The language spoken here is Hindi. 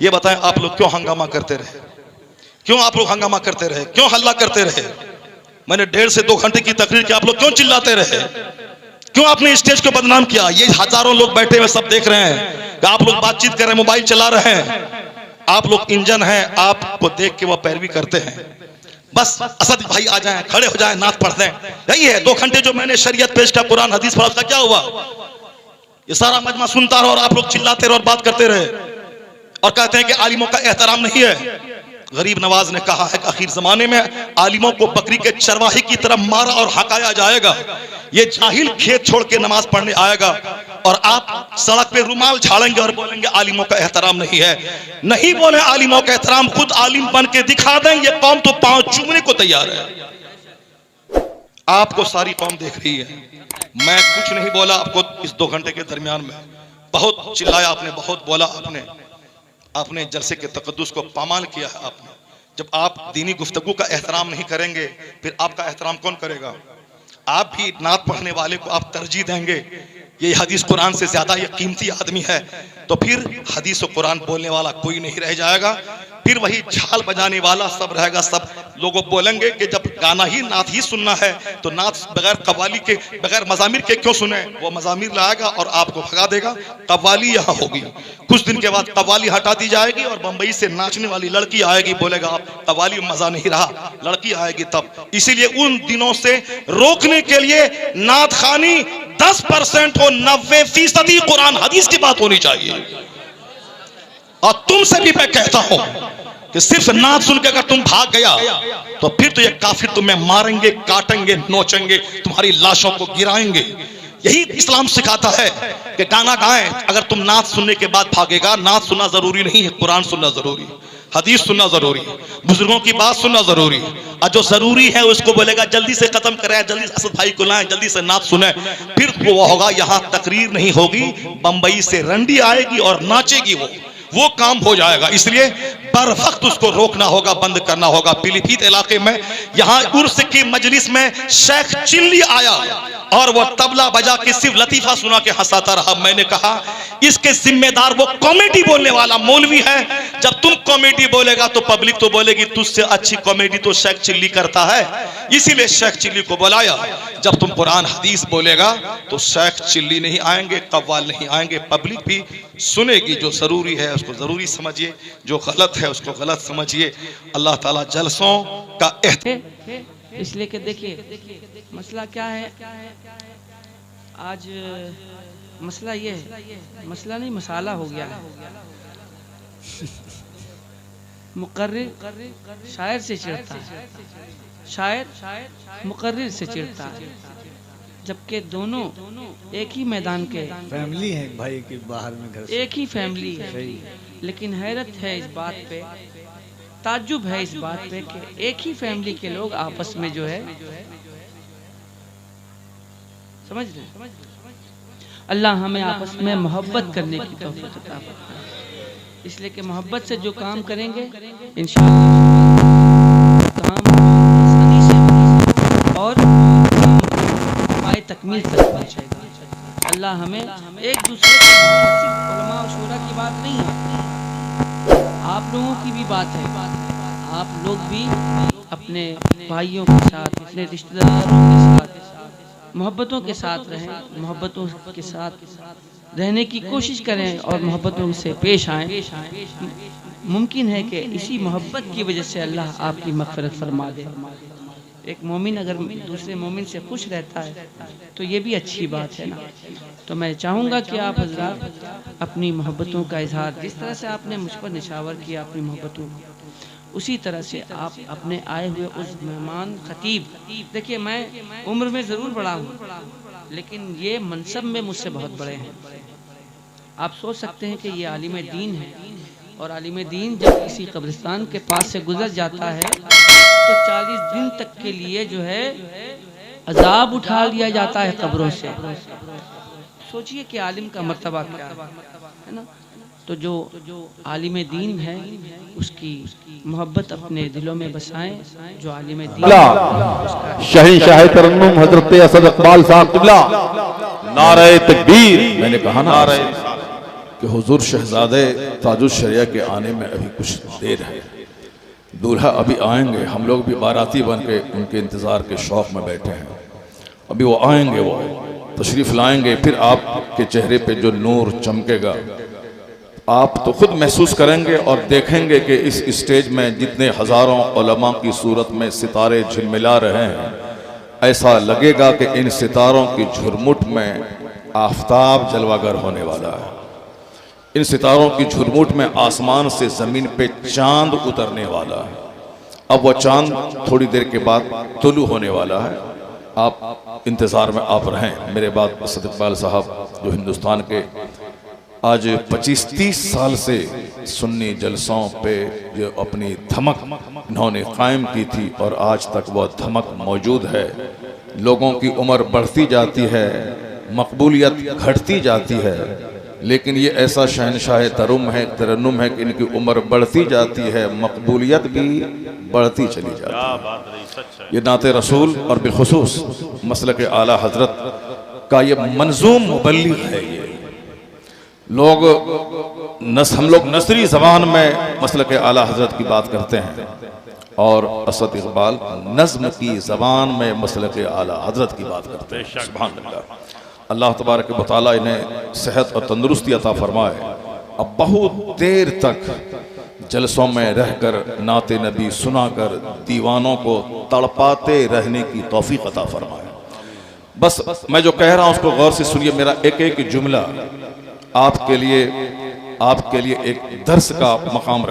ये बताएं आप लोग क्यों हंगामा करते रहे, क्यों आप लोग हंगामा करते रहे, क्यों हल्ला करते रहे? मैंने 1.5 से 2 घंटे की तकरीर की, आप लोग क्यों चिल्लाते रहे, क्यों आपने स्टेज को बदनाम किया? ये हजारों लोग बैठे हुए सब देख रहे हैं कि आप लोग बातचीत कर रहे हैं, मोबाइल चला रहे हैं, आप लोग इंजन हैं, आपको देख के वो पैरवी करते हैं। बस असद भाई आ जाएं, खड़े हो जाएं, नात पढ़ दें, यही है। 2 घंटे जो मैंने शरीयत पेश किया, कुरान हदीस पढ़ा, उसका क्या हुआ? ये सारा मजमा सुनता रहा और आप लोग चिल्लाते रहे और बात करते रहे और कहते हैं कि आलिमों का एहतराम नहीं है। गरीब नवाज ने कहा है कि आखिर जमाने में आलिमों को बकरी के चरवाही की तरह मारा और हकाया जाएगा। ये जाहिल खेत छोड़ के नमाज पढ़ने आएगा और आप सड़क पे रुमाल झाड़ेंगे और बोलेंगे आलिमों का एहतराम नहीं है। नहीं बोले आलिमों का एहतराम, खुद आलिम बन के दिखा दें, ये कौम तो पांव चूमने को तैयार है। आपको सारी कौम देख रही है। मैं कुछ नहीं बोला आपको इस 2 घंटे के दरमियान में। बहुत चिल्लाया आपने, बहुत बोला आपने, आपने जलसे के तकद्दुस को पामाल किया है आपने। जब आप दीनी गुफ्तगू का एहतराम नहीं करेंगे, फिर आपका एहतराम कौन करेगा? आप भी नात पढ़ने वाले को आप तरजीह देंगे, ये हदीस कुरान से ज्यादा ये कीमती आदमी है, तो फिर हदीस और कुरान बोलने वाला कोई नहीं रह जाएगा। फिर वही झाल बजाने वाला सब रहेगा। सब लोगों बोलेंगे कि जब गाना ही नात ही सुनना है तो नात बगैर कव्वाली के, बगैर मजामिर के क्यों सुने? वो मजामिर लाएगा और आपको भगा देगा। कव्वाली यहाँ होगी, कुछ दिन के बाद कव्वाली हटा दी जाएगी और बंबई से नाचने वाली लड़की आएगी, बोलेगा आप कव्वाली में मजा नहीं रहा, लड़की आएगी तब। इसीलिए उन दिनों से रोकने के लिए नात खानी 10% हो, 90% कुरान हदीस की बात होनी चाहिए। और तुमसे भी मैं कहता हूं कि सिर्फ नात सुन के अगर तुम भाग गया तो फिर तो ये काफिर तुम्हें मारेंगे, काटेंगे, नोचेंगे, तुम्हारी लाशों को गिराएंगे। यही इस्लाम सिखाता है कि गाना गाएं। अगर तुम नात सुनने के बाद भागेगा, नात सुनना जरूरी नहीं है, कुरान सुनना जरूरी, हदीस सुनना जरूरी, बुजुर्गों की बात सुनना जरूरी। और जो जरूरी है उसको बोलेगा जल्दी से खत्म करें, जल्दी से असद भाई को लाएं, जल्दी से नात सुने, फिर वो होगा। यहाँ तकरीर नहीं होगी, बंबई से रंडी आएगी और नाचेगी, वो काम हो जाएगा। इसलिए बर वक्त उसको रोकना होगा, बंद करना होगा। पीलीभीत इलाके में यहाँ उर्स की मजलिस में शेख चिल्ली आया और वो तबला बजा के सिर्फ लतीफा सुना के हंसाता रहा। मैंने कहा इसके जिम्मेदार वो कॉमेडी बोलने वाला मौलवी है। जब तुम कॉमेडी बोलेगा तो पब्लिक तो बोलेगी तुझसे अच्छी कॉमेडी तो शेख चिल्ली करता है, इसीलिए शेख चिल्ली को बुलाया। जब तुम कुरान हदीस बोलेगा तो शेख चिल्ली नहीं आएंगे, कव्वाल नहीं आएंगे, पब्लिक भी सुनेगी। जो जरूरी है उसको जरूरी समझिए, जो गलत है उसको गलत समझिए। अल्लाह ताला जलसों का इसलिए कि देखिए मसला क्या है आज, मसला ये है, मसला नहीं मसाला हो गया है। मुकर्रिर शायर से चिढ़ता है, शायर मुकर्रिर से चिढ़ता है, जबकि दोनों एक ही मैदान के फैमिली है भाई के बाहर में घर एक ही फैमिली है। लेकिन हैरत है इस बात पे, ताज्जुब है इस बात पे कि एक ही फैमिली के लोग आपस में जो है, समझ रहे, अल्लाह हमें आपस में मोहब्बत करने की तौफीक अता फरमाए। इसलिए कि मोहब्बत से जो काम करेंगे इंशाअल्लाह काम आसानी से और हमारे तकमील तक पहुंचेगा। अल्लाह हमें एक दूसरे के उलमा और शूरा की बात नहीं है, आप लोगों की भी बात है। आप लोग भी अपने भाइयों के साथ, अपने रिश्तेदारों के साथ मोहब्बतों के साथ रहें, मोहब्बतों के साथ रहने की कोशिश करें और मोहब्बतों से पेश आएँ। मुमकिन है कि इसी मोहब्बत की वजह से अल्लाह आपकी मग़फ़िरत फरमा दे। एक मोमिन अगर दूसरे मोमिन से खुश रहता है तो ये भी अच्छी बात है ना। तो मैं चाहूँगा कि आप हज़रात अपनी मोहब्बतों का इजहार, जिस तरह से आपने मुझ पर निशावर किया अपनी मोहब्बतों को, उसी तरह से आप अपने आए हुए उस मेहमान खतीब, देखिए मैं उम्र में ज़रूर बड़ा हूँ लेकिन ये मनसब में मुझसे बहुत बड़े हैं। आप सोच सकते हैं कि ये आलिम दीन है और आलिम दीन जब किसी कब्रिस्तान के पास से गुजर जाता है तो 40 दिन तक के लिए जो है अजाब उठा लिया जाता है कब्रों से। सोचिए कि आलिम का मर्तबा क्या है ना। तो जो आलिम दीन है उसकी मोहब्बत अपने दिलों में बसाएं। जो आलिम दीन शहंशाह तरन्नुम हजरत असद इकबाल साहब क़िबला, नारे तकबीर। मैंने कहा नारे कि हुजूर शहजादे ताजुश शरिया के आने में अभी कुछ देर है, दूल्हा अभी आएंगे, हम लोग भी बाराती बन के उनके इंतज़ार के शौक़ में बैठे हैं। अभी वो आएंगे, वो तशरीफ़ लाएंगे, फिर आपके चेहरे पे जो नूर चमकेगा आप तो खुद महसूस करेंगे और देखेंगे कि इस स्टेज में जितने हज़ारों उलमा की सूरत में सितारे झिलमिला रहे हैं, ऐसा लगेगा कि इन सितारों की झुरमुट में आफताब जलवागर होने वाला है। इन सितारों की झुरमुट में आसमान से ज़मीन पे चांद उतरने वाला है। अब वह चांद थोड़ी देर के बाद तुलू होने वाला है। आप इंतज़ार में आप रहें। मेरे बाद असद इकबाल साहब जो हिंदुस्तान के आज 25-30 साल से सुन्नी जलसों पे जो अपनी धमक इन्होंने कायम की थी और आज तक वह धमक मौजूद है। लोगों की उम्र बढ़ती जाती है, मकबूलियत घटती जाती है, लेकिन ये ऐसा शहनशाह तरन्नुम है कि इनकी उम्र बढ़ती जाती है, मकबूलियत भी बढ़ती चली जाती है। ये नाते रसूल और बिलखुसूस मसलक आला हजरत का ये मंजूम मुबल्लिग है। ये लोग हम लोग नसरी ज़बान में मसलक आला हजरत की बात करते हैं और असद इकबाल नज़्म की ज़बान में मसलक आला हजरत की बात करते हैं। सुभान अल्लाह। अल्लाह तबारक व तआला इन्हें सेहत और तंदुरुस्ती अता फरमाए। अब बहुत देर तक जलसों में रहकर नाते नबी सुनाकर दीवानों को तड़पाते रहने की तौफीक अता फरमाए। बस मैं जो कह रहा हूँ उसको गौर से सुनिए। मेरा एक एक जुमला आपके लिए एक दर्स का मकाम रखता है।